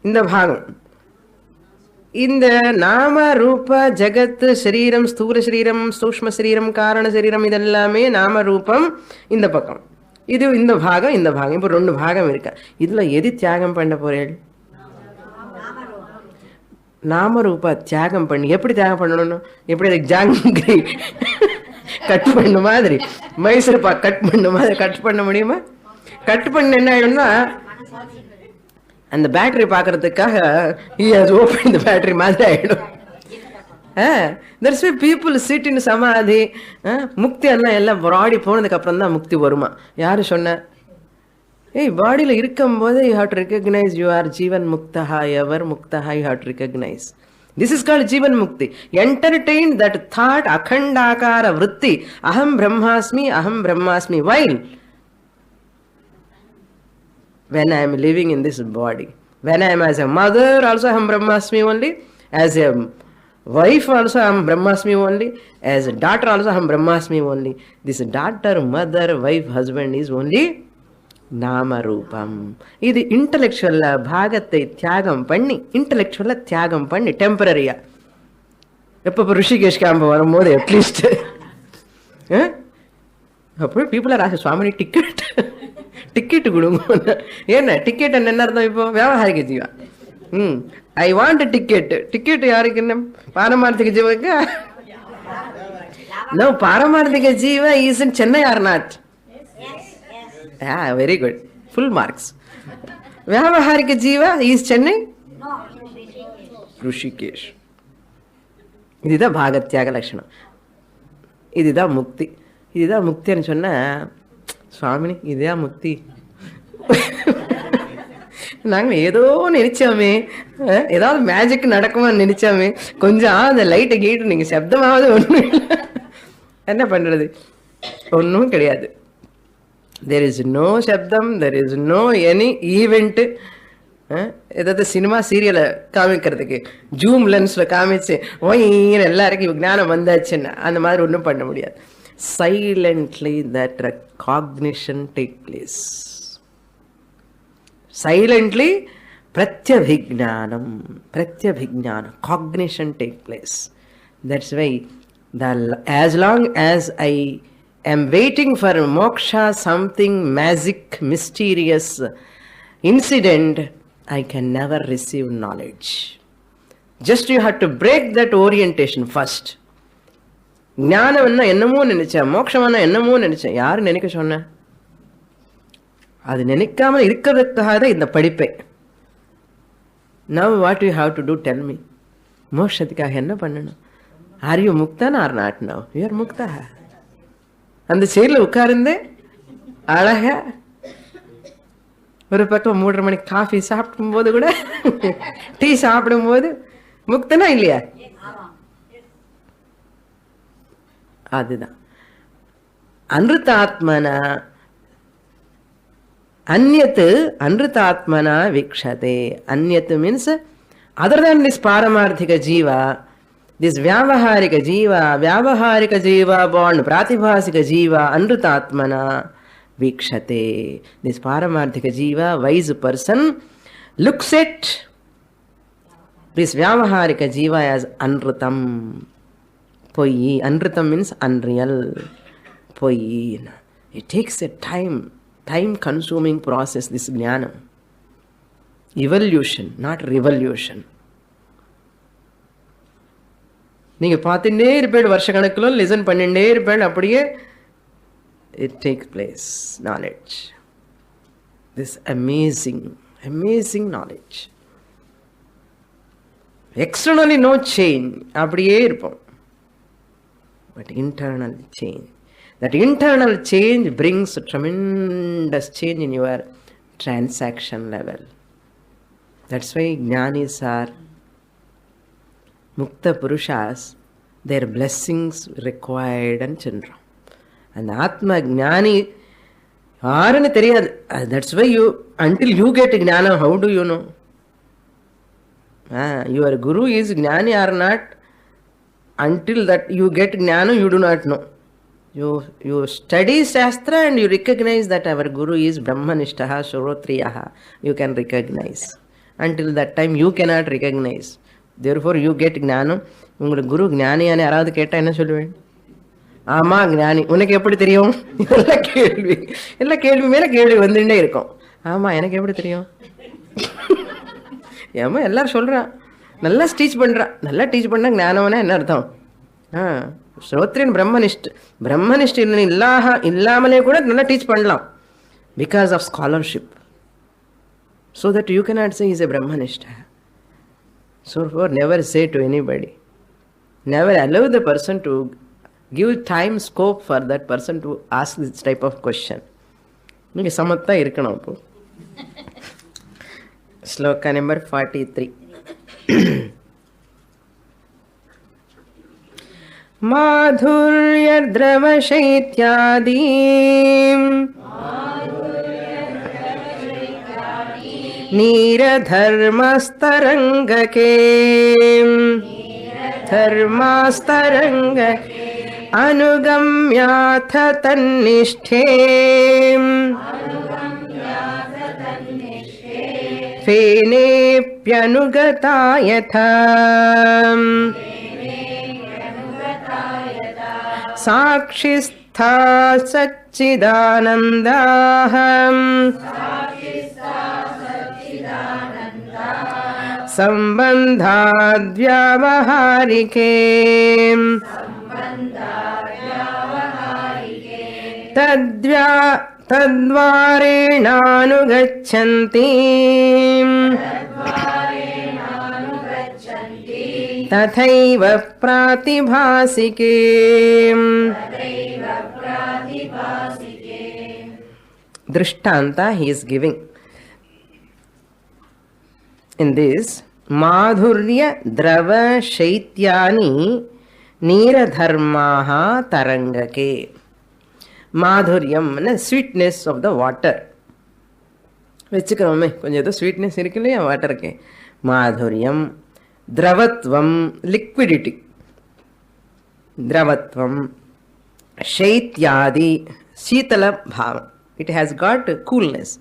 In the Bhagam. In the Nama, Rupa, Jagat, Shariram, Sthula Shariram, Sushma Shariram, Karana Shariram, idellame Nama Rupam in the Pakam. Idu in the Bhaga, Ipo rendu Bhagam irukka. Idula edi tyagam panna porel? Nama Rupa tyagam panni. Eppadi tyagam pannanum? Eppadi jangri cut panna madri. Mysore pak cut panna madri cut panna mudiyuma? Cut panna enna aayidumna? And the battery பார்க்கறதுக்காக he has opened the battery மாதிரி ஆயிடும். That's why people sit in samadhi. முக்தி எல்லாம் பாடி போனதுக்கு அப்புறம் தான் முக்தி வருமா? யாரு சொன்ன? பாடியில் இருக்கும்போது you have to recognize you are Jivan Muktaha, ever Muktaha, you have to recognize. This is called Jivan Mukti. Entertain that thought, akhandakara vritti, aham brahmasmi, while when I am living in this body, when I am as a mother also I am Brahmasmi only, as a wife also I am Brahmasmi only, as a daughter also I am Brahmasmi only. This daughter, mother, wife, husband is only Nama Rupam. This intellectual bhagathai tyagam panni, intellectual tyagam panni, temporary. Eppa Rishikesh camp varumbodhu at least people are asking Swamini ticket. Ticket கொடுங்க. என்ன ticket என்ன அர்த்தம்? இப்போ வியாபாரிக ஜீவா. I want ticket. Ticket யாருக்கு? என்ன பாரமார்த்திக ஜீவனுக்கு? No, பாரமார்த்திக Jeeva is in Chennai or not? Yeah, very good. Full marks. வியாபாரிக Jeeva is Chennai? No, Rishikesh. இதுதான் பாகத்யாக லட்சணம். இதுதான் முக்தி. இதுதான் முக்தின்னு சொன்னா சுவாமினி இதே முக்தி. நாங்கள் ஏதோ நினைச்சோமே, ஏதாவது மேஜிக் நடக்குமான்னு நினைச்சோமே, கொஞ்சம் அந்த லைட்டை கேட்டு நீங்கள் சப்தமாவது ஒன்றும் இல்லை. என்ன பண்ணுறது? ஒன்றும் கிடையாது. தெர் இஸ் நோ சப்தம், there is no any event. ஏதாவது சினிமா சீரியலை காமிக்கிறதுக்கு ஜூம் லென்ஸில் காமிச்சு ஓயின்னு எல்லாருக்கும் ஞானம் வந்தாச்சுன்னா அந்த மாதிரி ஒன்றும் பண்ண முடியாது. Silently that recognition take place. Silently pratyabhignanam, cognition take place. That's why as long as I am waiting for moksha, something magic, mysterious incident, I can never receive knowledge. Just you have to break that orientation first. ஞானம் என்னமோ நினைச்சேன், மோட்சம் என்னமோ நினைச்சேன். யாரு நினைக்க சொன்ன? அது நினைக்காம இருக்கிறதுக்காக தான் இந்த படிப்பை. Now what you have to do, tell me. மோட்சத்துக்காக என்ன பண்ணணும்? Are you mukta or not now? You are mukta. அந்த சேர்ல உட்கார்ந்து அழகா ஒரு பக்கம் 3:30 மணிக்கு காஃபி சாப்பிடும் போது கூட டீ சாப்பிடும் போது முக்தனா இல்லையா? அதுதான் அன்ருதாத்மனா. அந்யத் அன்ருதாத்மனா வீக்ஷதே. அந்யத் means other than this paramarthika jiva, this vyavaharika jiva born pratibhasika jiva anrutatmana vikshate. This paramarthika jiva, wise person, looks at this vyavaharika jiva as anrutam. Poyi. Anrutam means unreal. Poyi. It takes a time consuming process, this jnanam. Evolution, not revolution. நீங்க பார்த்துட்டே இருப்பேன், வருஷ கணக்கிலும் listen பண்ணிட்டே இருப்பேன், அப்படியே it takes place. Knowledge, this amazing knowledge. Externally no change, அப்படியே இருப்போம். But internal change. That internal change brings a tremendous change in your transaction level. That's why Jnanis are Mukta Purushas, their blessings required and children. And Atma Jnani, that's why until you get Jnana, how do you know? Your Guru is Jnani or not, until that you get Jnana, you do not know. You study Shastra and you recognize that our Guru is Brahmanishtaha, Shrotriyaha. You can recognize. Until that time, you cannot recognize. Therefore, you get Jnana. Ungal Guru Jnani ane aradu ketta enna solluven? Ama Jnani. Unakku eppadi theriyum? Ella kelvi mela kelvi vandinde irukum. Ama enakku eppadi theriyum? Yama ellarum solra. Nalla teach pandra. Nalla teach panna ಜ್ಞಾನವನ enna artham? Shrotriyan Brahmanist illamale kuda nalla teach pannalam because of scholarship. So that you cannot say he is a Brahmanist. So therefore, never say to anybody. Never allow the person to give time, scope for that person to ask this type of question. Samatta irukkanum appo. Shloka number 43. Madhuryadravashaityadīm Nīradharmastarangake Anugamyatha tannishthē Fenepyanugata yatha Sakshistha Satchidanandaham Sambandhadvyavaharike Tadvarenanugachanti Tathaiva pratibhasike. Drishtanta he is giving. In this, Madhurya Drava Shaityani Neeradharmaha Tarangake. Madhuryam, sweetness of the water. Vechikramame, konja sweetness irukille water ke. Madhuryam. Dravatvam, liquidity. Dravatvam, Shaityadi, Shitala Bhava. It has got coolness.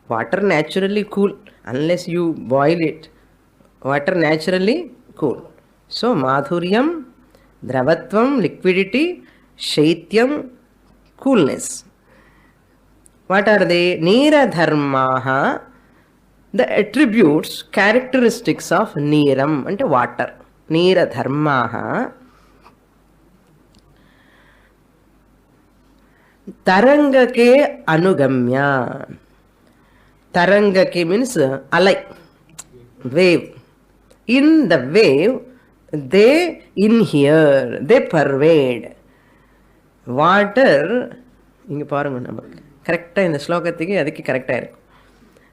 Water naturally cool. Unless you boil it, water naturally cool. So, Madhuryam, Dravatvam, liquidity, Shaityam, coolness. What are they? Neeradharmaha, the attributes, characteristics of Neeram, and water. Neeradharmaha. Tarangake anugamya. Tarangake means alai, wave. In the wave, they inhere, they pervade. Water, inga parunga namakku. Correct in the slokathikku adukku correct ah irukum.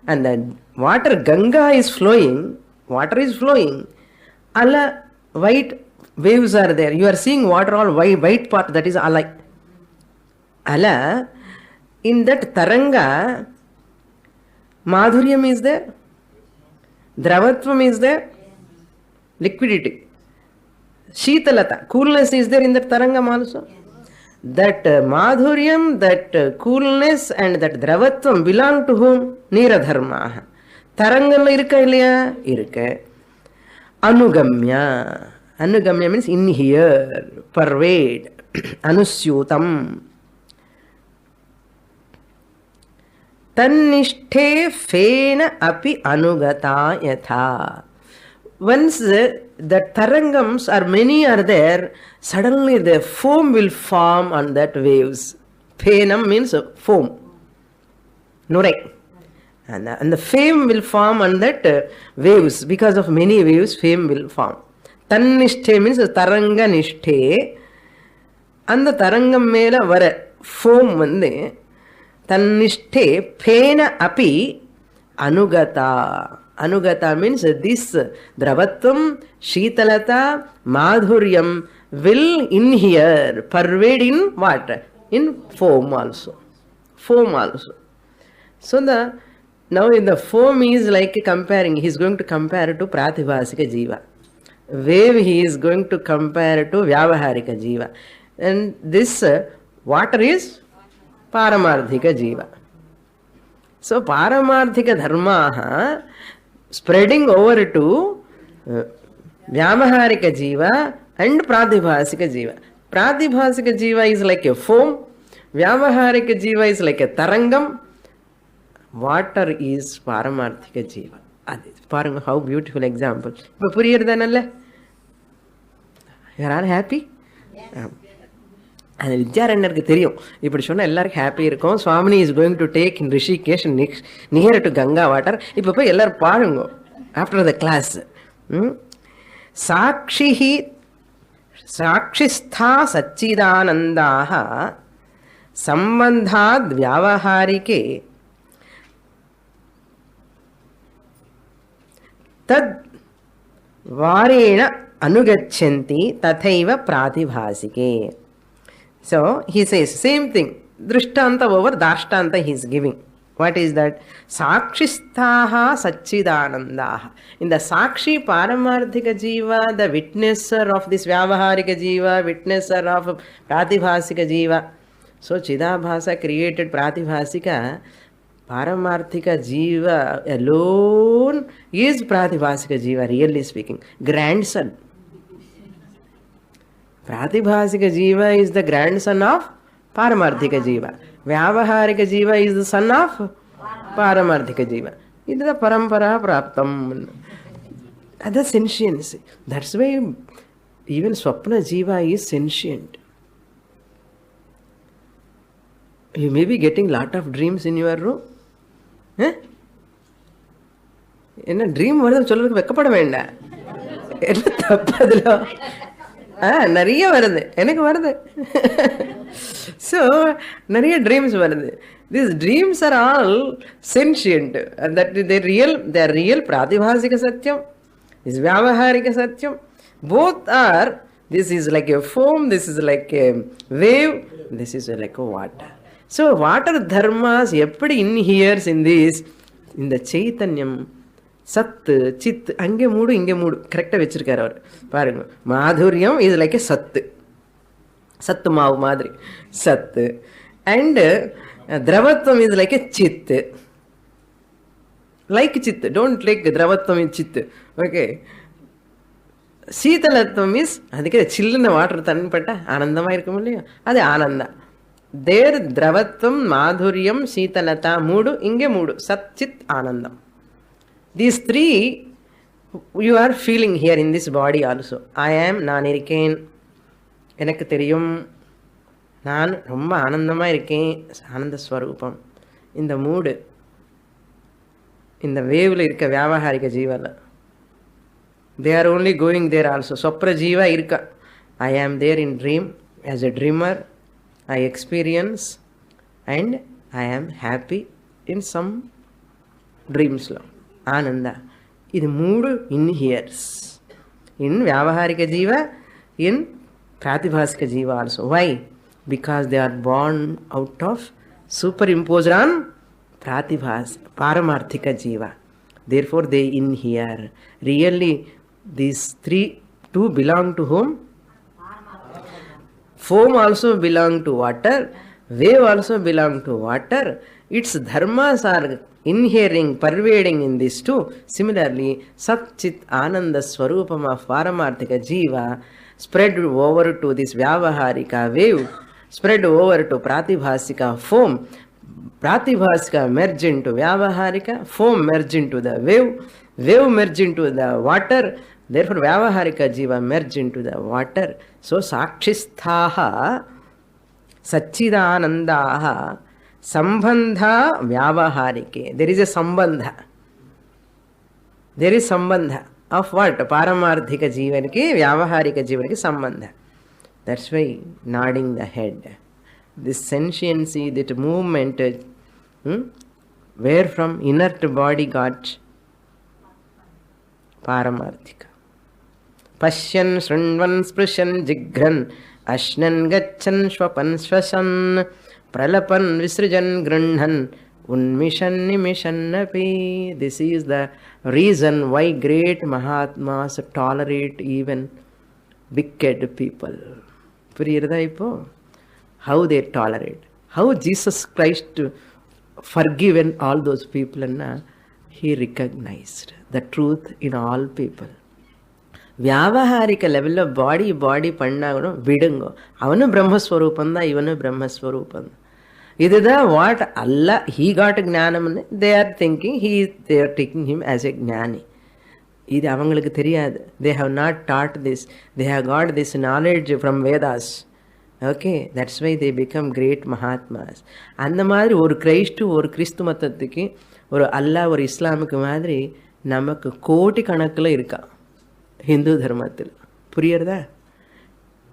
And the water Ganga is flowing, water is flowing. Alla white waves are there. You are seeing water all white part, that is alai. Alla, in that taranga, Madhuryam is there, Dravatvam is there, liquidity. Shitalata, coolness is there in that tarangam also. That Madhuryam, that coolness and that Dravatvam belong to whom? Neeradharmaha. Tarangam irukka illaya? Irukka. Anugamya. Anugamya means inhere, pervade. Anusyutam. Tannishte fena api anugata yatha. Once the tarangams are many are there, suddenly the foam will form on that waves. Phenam means foam. Nurai. And the foam will form on that waves. Because of many waves, foam will form. Tannishte means taranga nishte. And the tarangam mela vara foam vande. Tannishte phena api anugata. Anugata means this Dravatvam, Shitalata, Madhuryam will inhere, pervade in what? In foam also. Foam also. So now in the foam is like comparing, he is going to compare to Pratibhasika Jiva. Wave he is going to compare to Vyavaharika Jiva. And this water is Paramarthika Jiva. So Paramarthika Dharma spreading over to Vyavaharika Jiva and Pratibhasika Jiva. Pratibhasika Jiva is like a foam. Vyavaharika Jiva is like a tarangam. Water is Paramarthika Jiva. How beautiful example. You are all happy? And Vidyaranyarku theriyum. இப்படி சொன்னா எல்லாருக்கும் happy இருக்கும். Swamini is going to take in Rishikesh near to Ganga water. இப்போ போய் எல்லாரும் பாருங்க after the class. சாக்ஷிஹி சாக்ஷிஸ்தா சச்சிதானந்தாஹ சம்பந்தாத் வியாவஹாரிகே தத் வாரேண அனுகச்சந்தி ததைவ பிராதிபாசிகே. So he says same thing. Drishtanta over Dashtanta he is giving. What is that? Sakshistaha Sachidanandaha. In the Sakshi Paramarthika Jiva, the witnesser of this Vyavaharika Jiva, witnesser of Pratibhasika Jiva. So Chidabhasa created Pratibhasika. Paramarthika Jiva alone is Pratibhasika Jiva, really speaking. Grandson. Pratibhasika Jiva is the grandson of Paramarthika Jiva. Vyavaharika Jiva is the son of Paramarthika Jiva. It is the Parampara Praptam. That's sentience. That's why even Swapna Jiva is sentient. You may be getting lot of dreams in your room. In a dream, what is the வெக்கப்பட வேண்டாம். என்ன தப்பதுல நிறைய வருது, எனக்கு வருது. So நிறைய dreams வருது. These dreams are all sentient, and that they are real pratibhasika satyam, is vyavaharika satyam. Both are, this is like a foam, this is like a wave, this is like a water. So water dharmas eppadi inheres in this, in the chaitanyam. சத்து சித் அங்கே மூடு இங்கே மூடு கரெக்டாக வச்சிருக்காரு அவர் பாருங்க. மாதுரியம் is like ஏ சத்து, சத்து மாவு மாதிரி சத்து. அண்டு திரவத்வம் இஸ் லைக் ஏ சித்து, லைக் சித்து, டோன்ட் லைக் திரவத்வம் இஸ் சித்து. ஓகே. சீதலத்துவம் இஸ் அதுக்கே சில்லுன்னு வாட்டர் தண்ணிப்பட்ட ஆனந்தமாக இருக்கும் இல்லையா, அது ஆனந்தா. தேர் திரவத்வம் மாதுரியம் சீதலதா மூடு இங்கே மூடு சத் சித் ஆனந்தம். These three you are feeling here in this body also. I am, நான் இருக்கேன், எனக்கு தெரியும், நான் ரொம்ப ஆனந்தமாக இருக்கேன், ஆனந்த ஸ்வரூபம். இந்த மூடு இந்த வேவில் இருக்க வியாவகாரிக ஜீவல, they are only going there also. சொப்ர Jeeva இருக்கா. I am there in dream, as a dreamer I experience and I am happy in some dreams law. Ananda. இது மூடு inheres in Vyavaharika Jiva, in Pratibhasika Jiva also. Why? Because they are born out of, superimposed on Paramarthika Jiva. Therefore they inhere. Really these two belong to whom? Foam also belong to water, wave also belong to water. Its dharmas are inhering, pervading in these two. Similarly, Sat Chit Ananda Swarupam of Paramarthika Jiva spread over to this Vyavaharika wave, spread over to Pratibhasika foam. Pratibhasika merge into Vyavaharika, foam merge into the wave, wave merge into the water. Therefore, Vyavaharika Jiva merge into the water. So, Sakshisthaha Sachidanandaha Sambandha Vyavaharike. There is a sambandha. There is sambandha of what? Paramarthika Jivanike, Vyavaharika Jivanike sambandha. That's why nodding the head. This sentiency, that movement, where from inert body got Paramarthika. Pashyan shrunvan sprishan jigran ashnan gachan shwapan swashan pralapan visrijan grunhan unmishan nimishan api. This is the reason why great Mahatmas tolerate even wicked people. How they tolerate. How Jesus Christ forgiven all those people and he recognized the truth in all people. ವ್ಯಾವಹಾರಿಕ level body ಪಣ್ಣಾಗನು ಬಿಡುಂಗೋ ಅವನು ಬ್ರಹ್ಮಸ್ವರೂಪಂದ ಇವನು ಬ್ರಹ್ಮಸ್ವರೂಪಂದ இதுத what அல்ல he got ஞானம்னு they are thinking they are taking him as a ஞானி. இது அவங்களுக்கு தெரியாது. They have not taught this. They have got this knowledge from Vedas. Okay, that's why they become great Mahatmas. அந்த மாதிரி ஒரு கிறிஸ்து மதத்துக்கு ஒரு அல்லாஹ் ஒரு இஸ்லாமுக்கு மாதிரி நமக்கு கோடி கணக்கில் இருக்கா ஹிந்து தர்மத்தில். புரியுறதா?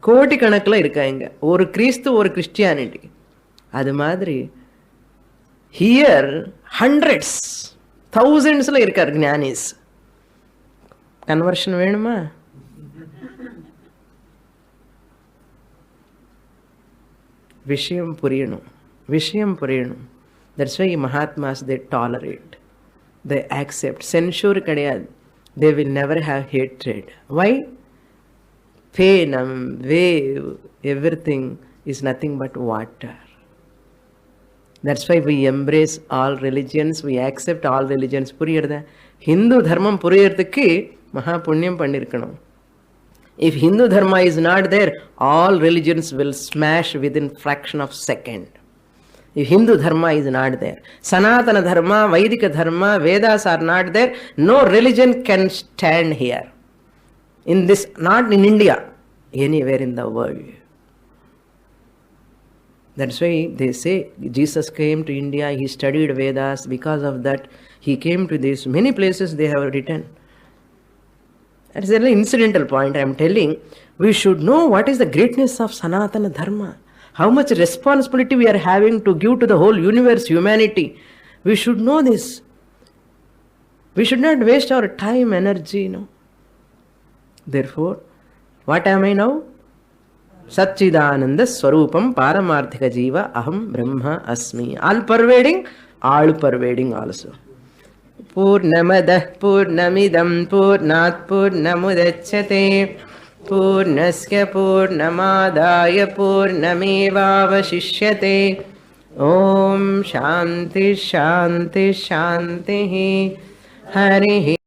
கோடி கணக்கில் இருக்கா இங்க ஒரு கிறிஸ்து ஒரு கிறிஸ்டியானிட்டி. அது மாதிரி ஹியர் ஹண்ட்ரட்ஸ் தௌசண்ட்ஸ்ல இருக்கார் ஞானிஸ். கன்வர்ஷன் வேணுமா? விஷயம் புரியணும். That's why Mahatmas they tolerate, they accept. Censure கிடையாது. They will never have hatred. Why? Pain, wave, everything is nothing but water. That's why we embrace all religions, we accept all religions. புரியுறதா? ஹிந்து தர்மம் புரியறதுக்கு மகா புண்ணியம் பண்ணிருக்கணும். If Hindu dharma is not there, all religions will smash within fraction of second. If Hindu dharma is not there, Sanatana dharma, Vaidika dharma, Vedas are not there, no religion can stand here. In this, not in India, anywhere in the world. That's why they say Jesus came to India, he studied Vedas. Because of that, he came to this. Many places they have written. That's an incidental point I am telling. We should know what is the greatness of Sanatana Dharma. How much responsibility we are having to give to the whole universe, humanity. We should know this. We should not waste our time, energy, Therefore, what am I now? Satchidananda Swarupam Paramarthika Jiva Aham Brahma Asmi. All pervading also. Purnamadah Purnamidam Purnat Purnamudachyate Purnasya Purnamadaya Purnamevavashishyate. Om Shanti Shanti Shanti Hari